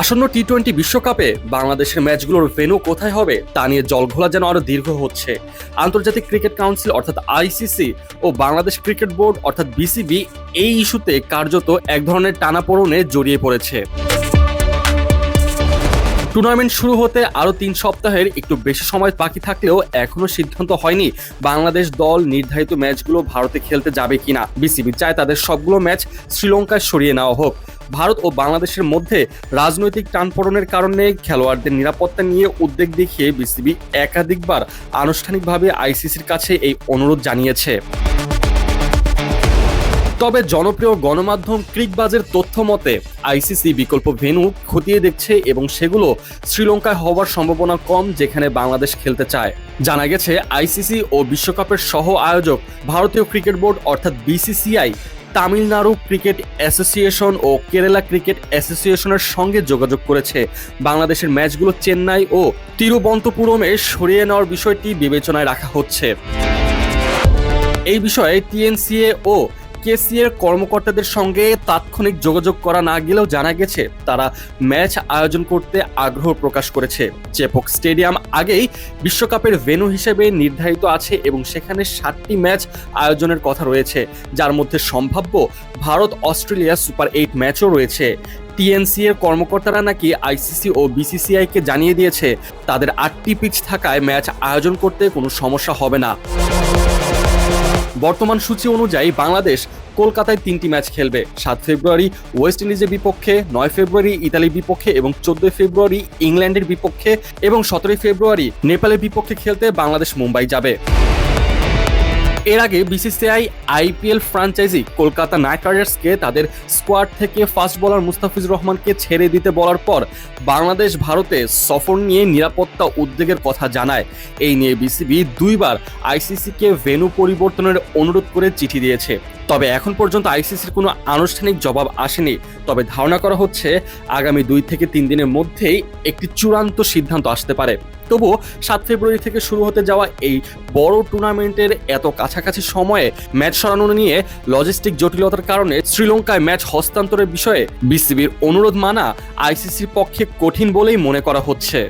আসন্ন টি-20 বিশ্বকাপে বাংলাদেশের ম্যাচগুলোর ভেন্যু কোথায় হবে তা নিয়ে জলঘোলা যেন আরো দীর্ঘ হচ্ছে। আন্তর্জাতিক ক্রিকেট কাউন্সিল অর্থাৎ আইসিসি ও বাংলাদেশ ক্রিকেট বোর্ড অর্থাৎ বিসিবি এই ইস্যুতে কার্যত এক ধরনের টানাপোড়েনে জড়িয়ে পড়েছে। টুর্নামেন্ট শুরু হতে আরও ৩ সপ্তাহের একটু বেশি সময় বাকি থাকলেও এখনও সিদ্ধান্ত হয়নি বাংলাদেশ দল নির্ধারিত ম্যাচগুলো ভারতে খেলতে যাবে কিনা। বিসিবি চায় তাদের সবগুলো ম্যাচ শ্রীলঙ্কায় সরিয়ে নেওয়া হোক। ভারত ও বাংলাদেশের মধ্যে রাজনৈতিক টানপোড়েনের কারণে খেলোয়াড়দের নিরাপত্তা নিয়ে উদ্বেগ দেখিয়ে বিসিবি একাধিকবার আনুষ্ঠানিকভাবে আইসিসির কাছে এই অনুরোধ জানিয়েছে। তবে জনপ্রিয় গণমাধ্যম ক্রিকবাজের তথ্য মতে আইসিসি বিকল্প ভেন্যু খতিয়ে দেখছে এবং সেগুলো শ্রীলঙ্কায় হওয়ার সম্ভাবনা কম, যেখানে বাংলাদেশ খেলতে চায়। জানা গেছে আইসিসি ও বিশ্বকাপের সহ আয়োজক ভারতীয় ক্রিকেট বোর্ড অর্থাৎ বিসিসিআই তামিলনাড়ু ক্রিকেট অ্যাসোসিয়েশন ও কেরালা ক্রিকেট অ্যাসোসিয়েশনের সঙ্গে যোগাযোগ করেছে বাংলাদেশের ম্যাচগুলো চেন্নাই ও তিরুবনন্তপুরমে সরিয়ে নেওয়ার বিষয়টি বিবেচনায় রাখা হচ্ছে। এই বিষয়ে টিএনসিএ ও কেসিএর কর্মকর্তাদের সঙ্গে তাৎক্ষণিক যোগাযোগ করা না গেলেও জানা গেছে তারা ম্যাচ আয়োজন করতে আগ্রহ প্রকাশ করেছে। চেপক স্টেডিয়াম আগেই বিশ্বকাপের ভেন্যু হিসেবে নির্ধারিত আছে এবং সেখানে 7টি ম্যাচ আয়োজনের কথা রয়েছে, যার মধ্যে সম্ভাব্য ভারত অস্ট্রেলিয়া সুপার 8 ম্যাচও রয়েছে। টিএনসি এর কর্মকর্তারা নাকি আইসিসি ও বিসিসিআইকে জানিয়ে দিয়েছে তাদের 8টি পিচ থাকায় ম্যাচ আয়োজন করতে কোনো সমস্যা হবে না। বর্তমান সূচি অনুযায়ী বাংলাদেশ কলকাতায় 3টি ম্যাচ খেলবে। 7 ফেব্রুয়ারি ওয়েস্ট ইন্ডিজের বিপক্ষে, 9 ফেব্রুয়ারি ইতালির বিপক্ষে এবং 14 ফেব্রুয়ারি ইংল্যান্ডের বিপক্ষে এবং 17 ফেব্রুয়ারি নেপালের বিপক্ষে খেলতে বাংলাদেশ মুম্বাই যাবে। এর আগে BCCI IPL franchise Kolkata Knight রাইডার্সকে তাদের স্কোয়াড থেকে ফাস্ট বোলার মুস্তাফিজুর রহমানকে ছেড়ে দিতে বলার পর বাংলাদেশ ভারতে সফর নিয়ে নিরাপত্তা উদ্বেগের কথা জানায়। এই নিয়ে বিসিবি 2বার আইসিসিকে ভেন্যু পরিবর্তনের অনুরোধ করে চিঠি দিয়েছে। তবে এখন পর্যন্ত আইসিসির কোনো আনুষ্ঠানিক জবাব আসেনি। তবে ধারণা করা হচ্ছে আগামী 2 থেকে 3 দিনের মধ্যেই একটি চূড়ান্ত সিদ্ধান্ত আসতে পারে। তবুও 7 ফেব্রুয়ারি থেকে শুরু হতে যাওয়া এই বড় টুর্নামেন্টের এত কাছাকাছি সময়ে ম্যাচ সরানো নিয়ে লজিস্টিক জটিলতার কারণে শ্রীলঙ্কায় ম্যাচ হস্তান্তরের বিষয়ে বিসিবির অনুরোধ মানা আইসিসির পক্ষে কঠিন বলেই মনে করা হচ্ছে।